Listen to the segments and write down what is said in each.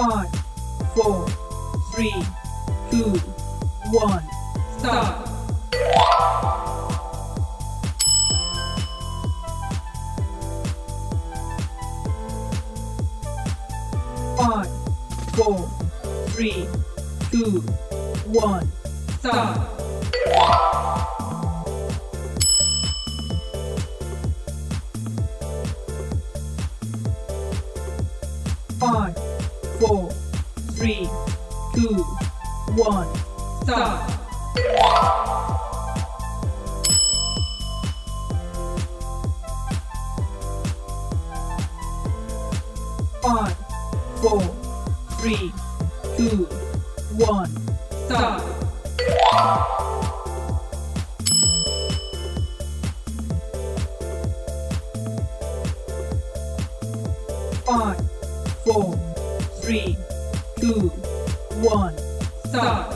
5, 4, 3, 2, 1, start. 5, 4, 3, 2, 1, start. 5, 4, 3, 2, 1, start. 5, 4, 3, 2, 1, start. 5, 4, 3, 2, 1, start.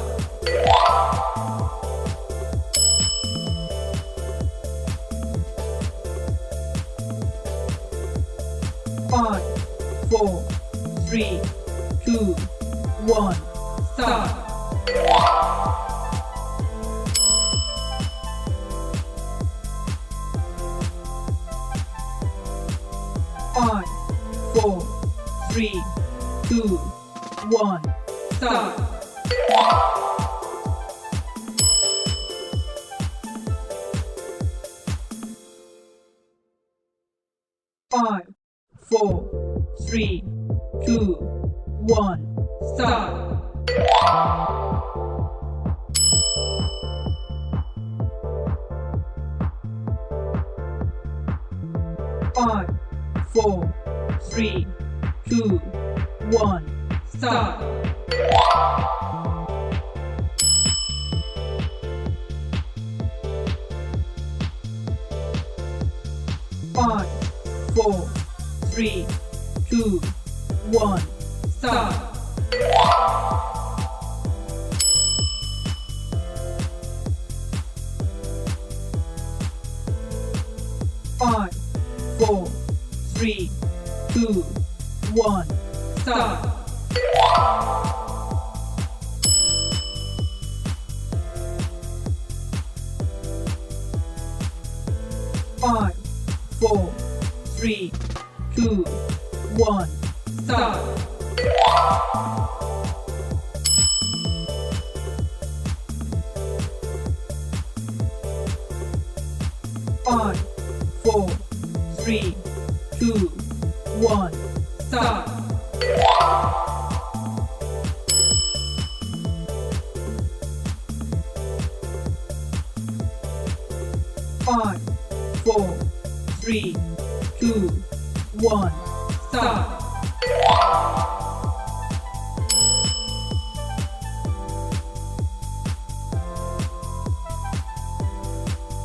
5, 4, 3, 2, 1, start. 5, 4, 3, 2, 1, start. 5, 4, 3, 2, 1, start. 5, 4, 3, 2, 1, start. 5, 4, 3, 2, 1, start. 5, 4, 3, 2, 1, start. 5, 4, 3, 2, 1, start. 5, 4, 3, 2, 1, start. 5, 4, 3, 2, 1, start.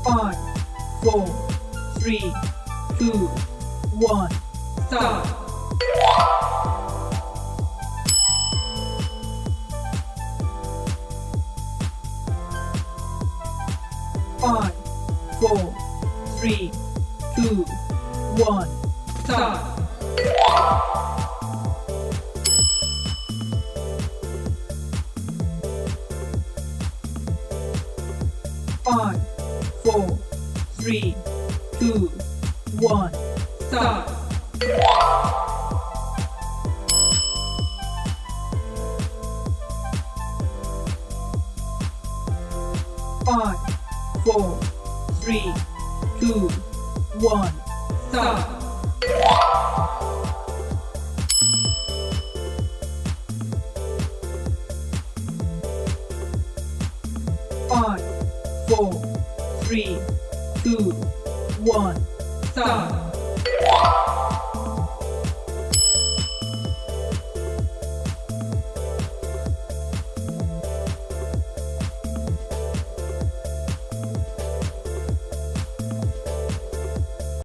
5, 4, 3, 2, 1, start. 5, 4, 3, 2, 1, start. 5, 4, 3, 2, 1, start. 5, 4, 3, 2, 1, start. 5, 4, 3, 2, 1, start.